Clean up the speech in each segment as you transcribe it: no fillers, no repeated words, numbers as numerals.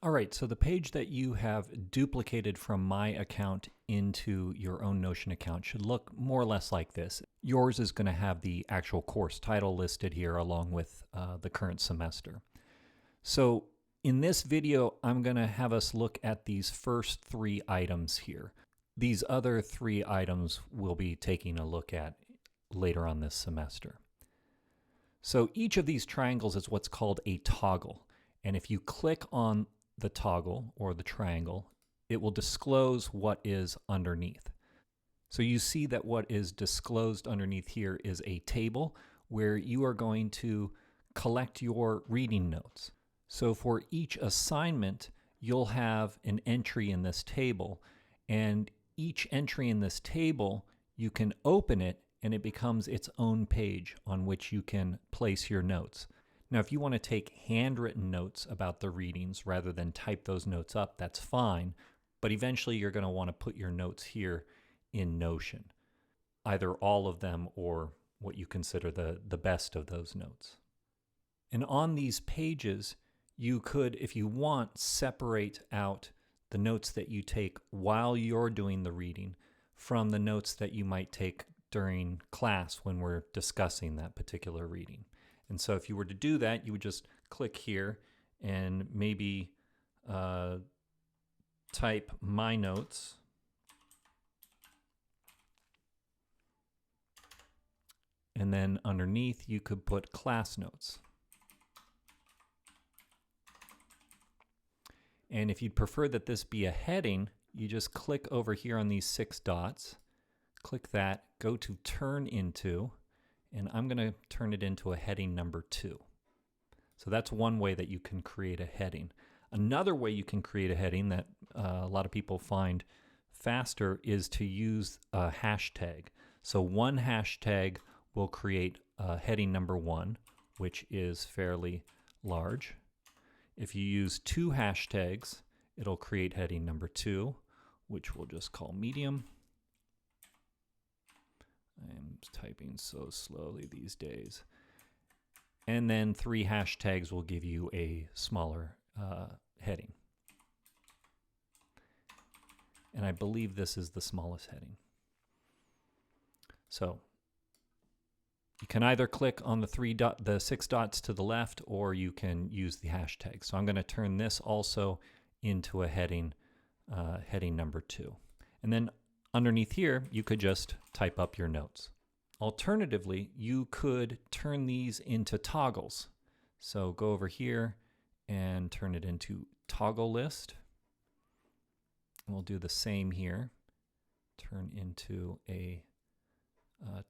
All right, so the page that you have duplicated from my account into your own Notion account should look more or less like this. Yours is going to have the actual course title listed here along with the current semester. So in this video, I'm going to have us look at these first three items here. These other three items we'll be taking a look at later on this semester. So each of these triangles is what's called a toggle. And if you click on the toggle or the triangle, it will disclose what is underneath. So you see that what is disclosed underneath here is a table where you are going to collect your reading notes. So for each assignment, you'll have an entry in this table, and each entry in this table, you can open it and it becomes its own page on which you can place your notes. Now, if you want to take handwritten notes about the readings rather than type those notes up, that's fine. But eventually you're going to want to put your notes here in Notion, either all of them or what you consider the best of those notes. And on these pages, you could, if you want, separate out the notes that you take while you're doing the reading from the notes that you might take during class when we're discussing that particular reading. And so if you were to do that, you would just click here and maybe type my notes. And then underneath, you could put class notes. And if you'd prefer that this be a heading, you just click over here on these 6 dots, click that, go to turn into, and I'm going to turn it into a heading number 2. So that's one way that you can create a heading. Another way you can create a heading that a lot of people find faster is to use a hashtag. So one hashtag will create heading number 1, which is fairly large. If you use 2 hashtags, it'll create heading number 2, which we'll just call medium. I'm typing so slowly these days. And then 3 hashtags will give you a smaller heading. And I believe this is the smallest heading. So you can either click on the 6 dots to the left, or you can use the hashtag. So I'm going to turn this also into a heading, heading number 2. And then underneath here, you could just type up your notes. Alternatively, you could turn these into toggles. So go over here and turn it into toggle list. We'll do the same here. Turn into a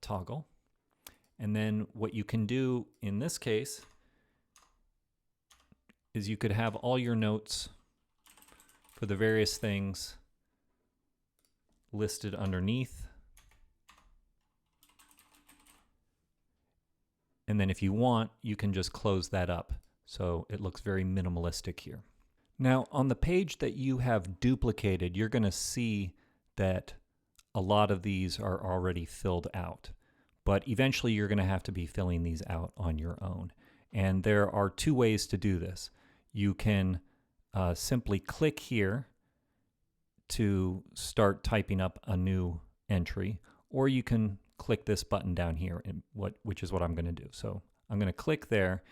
toggle. And then what you can do in this case is you could have all your notes for the various things listed underneath. And then if you want, you can just close that up. So it looks very minimalistic here. Now on the page that you have duplicated, you're going to see that a lot of these are already filled out. But eventually you're going to have to be filling these out on your own. And there are 2 ways to do this. You can simply click here to start typing up a new entry, or you can click this button down here, which is what I'm going to do. So I'm going to click there,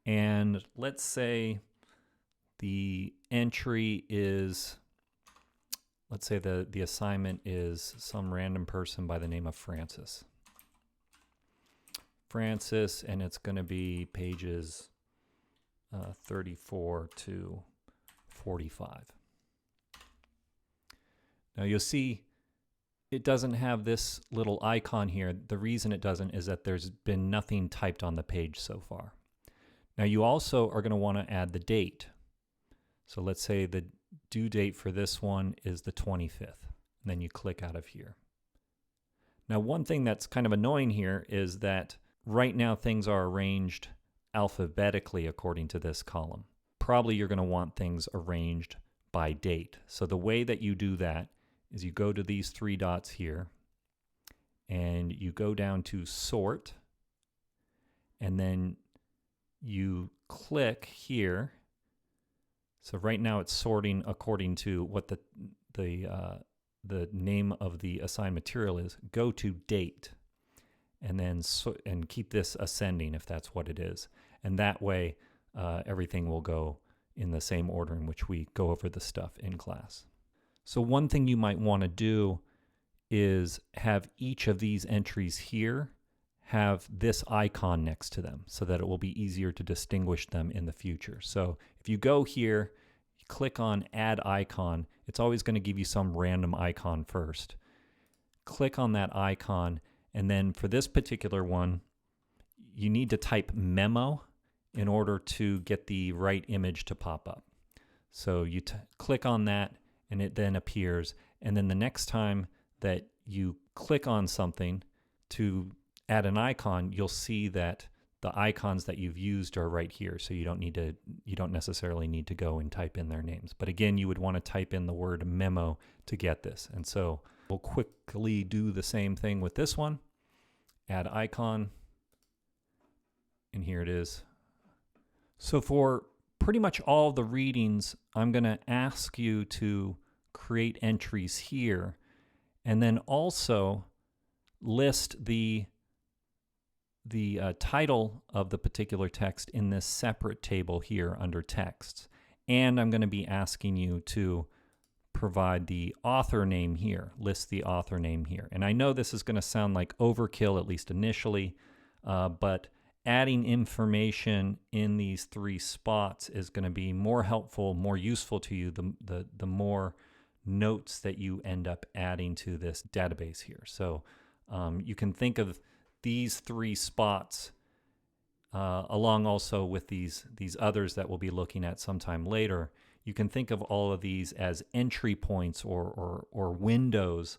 and let's say the entry is, let's say the assignment is some random person by the name of Francis. And it's going to be pages 34 to 45. Now you'll see it doesn't have this little icon here. The reason it doesn't is that there's been nothing typed on the page so far. Now you also are going to want to add the date. So let's say the due date for this one is the 25th. And then you click out of here. Now one thing that's kind of annoying here is that right now things are arranged alphabetically according to this column. Probably you're going to want things arranged by date. So the way that you do that is you go to these 3 dots here and you go down to sort, and then you click here So right now it's sorting according to what the name of the assigned material is. Go to date, and then and keep this ascending if that's what it is. And that way everything will go in the same order in which we go over the stuff in class. So one thing you might want to do is have each of these entries here have this icon next to them so that it will be easier to distinguish them in the future. So if you go here, you click on Add Icon, it's always going to give you some random icon first. Click on that icon, and then for this particular one, you need to type memo in order to get the right image to pop up. So you click on that, and it then appears, and then the next time that you click on something to add an icon, you'll see that the icons that you've used are right here. So you don't necessarily need to go and type in their names. But again, you would want to type in the word memo to get this. And so we'll quickly do the same thing with this one. Add icon. And here it is. So for pretty much all the readings, I'm going to ask you to create entries here, and then also list the title of the particular text in this separate table here under texts. And I'm going to be asking you to provide the author name here, list the author name here. And I know this is going to sound like overkill, at least initially, but adding information in these three spots is going to be more helpful, more useful to you the more notes that you end up adding to this database here. So you can think of these three spots along also with these others that we'll be looking at sometime later. You can think of all of these as entry points or windows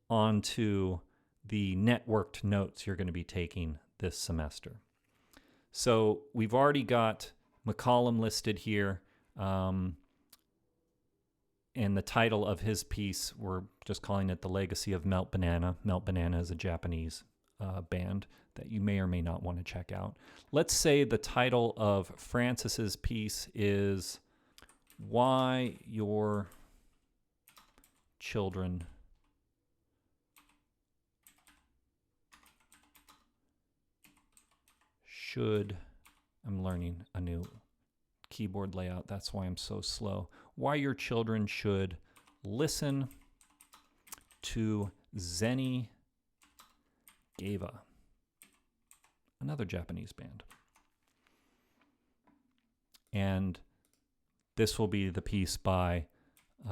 onto the networked notes you're going to be taking this semester. So we've already got McCollum listed here, and the title of his piece, we're just calling it The Legacy of Melt Banana. Melt Banana is a Japanese band that you may or may not want to check out. Let's say the title of Francis's piece is Why Your Children Should, I'm learning a new keyboard layout, that's why I'm so slow. Why your children should listen to Zenny Geva, another Japanese band. And this will be the piece by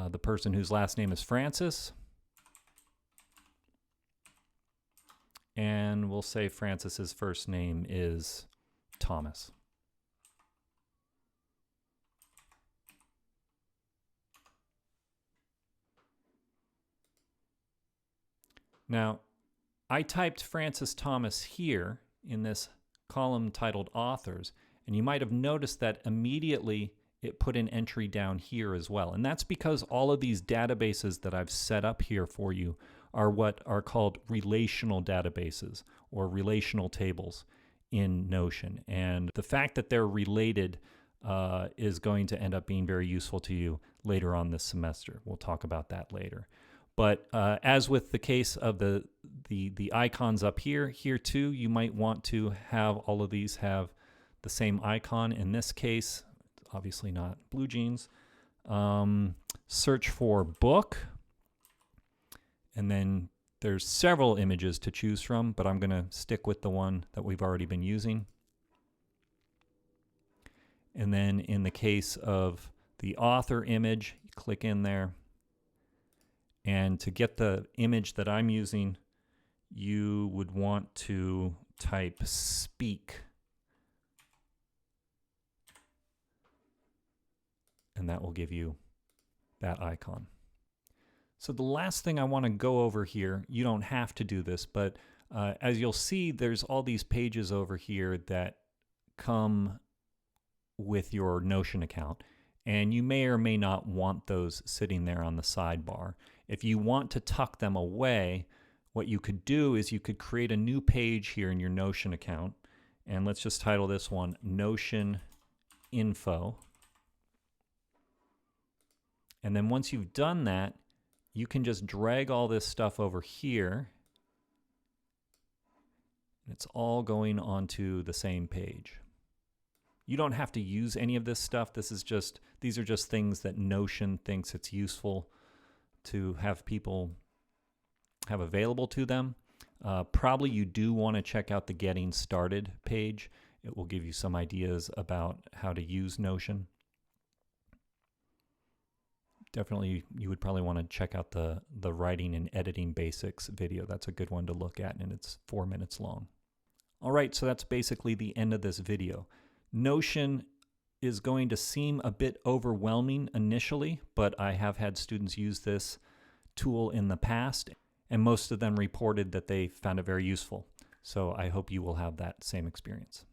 the person whose last name is Francis. And we'll say Francis's first name is Thomas. Now, I typed Francis Thomas here in this column titled Authors, and you might have noticed that immediately it put an entry down here as well. And that's because all of these databases that I've set up here for you are what are called relational databases or relational tables in Notion. And the fact that they're related is going to end up being very useful to you later on this semester. We'll talk about that later. But as with the case of the icons up here too, you might want to have all of these have the same icon. In this case, obviously not blue jeans. Search for book. And then there's several images to choose from, but I'm going to stick with the one that we've already been using. And then in the case of the author image, you click in there. And to get the image that I'm using, you would want to type speak. And that will give you that icon. So the last thing I want to go over here, you don't have to do this, but as you'll see, there's all these pages over here that come with your Notion account. And you may or may not want those sitting there on the sidebar. If you want to tuck them away, what you could do is you could create a new page here in your Notion account. And let's just title this one Notion Info. And then once you've done that, you can just drag all this stuff over here. It's all going onto the same page. You don't have to use any of this stuff. These are just things that Notion thinks it's useful to have people have available to them. Probably you do want to check out the Getting Started page. It will give you some ideas about how to use Notion. Definitely, you would probably want to check out the Writing and Editing Basics video. That's a good one to look at, and it's 4 minutes long. All right, so that's basically the end of this video. Notion is going to seem a bit overwhelming initially, but I have had students use this tool in the past, and most of them reported that they found it very useful. So I hope you will have that same experience.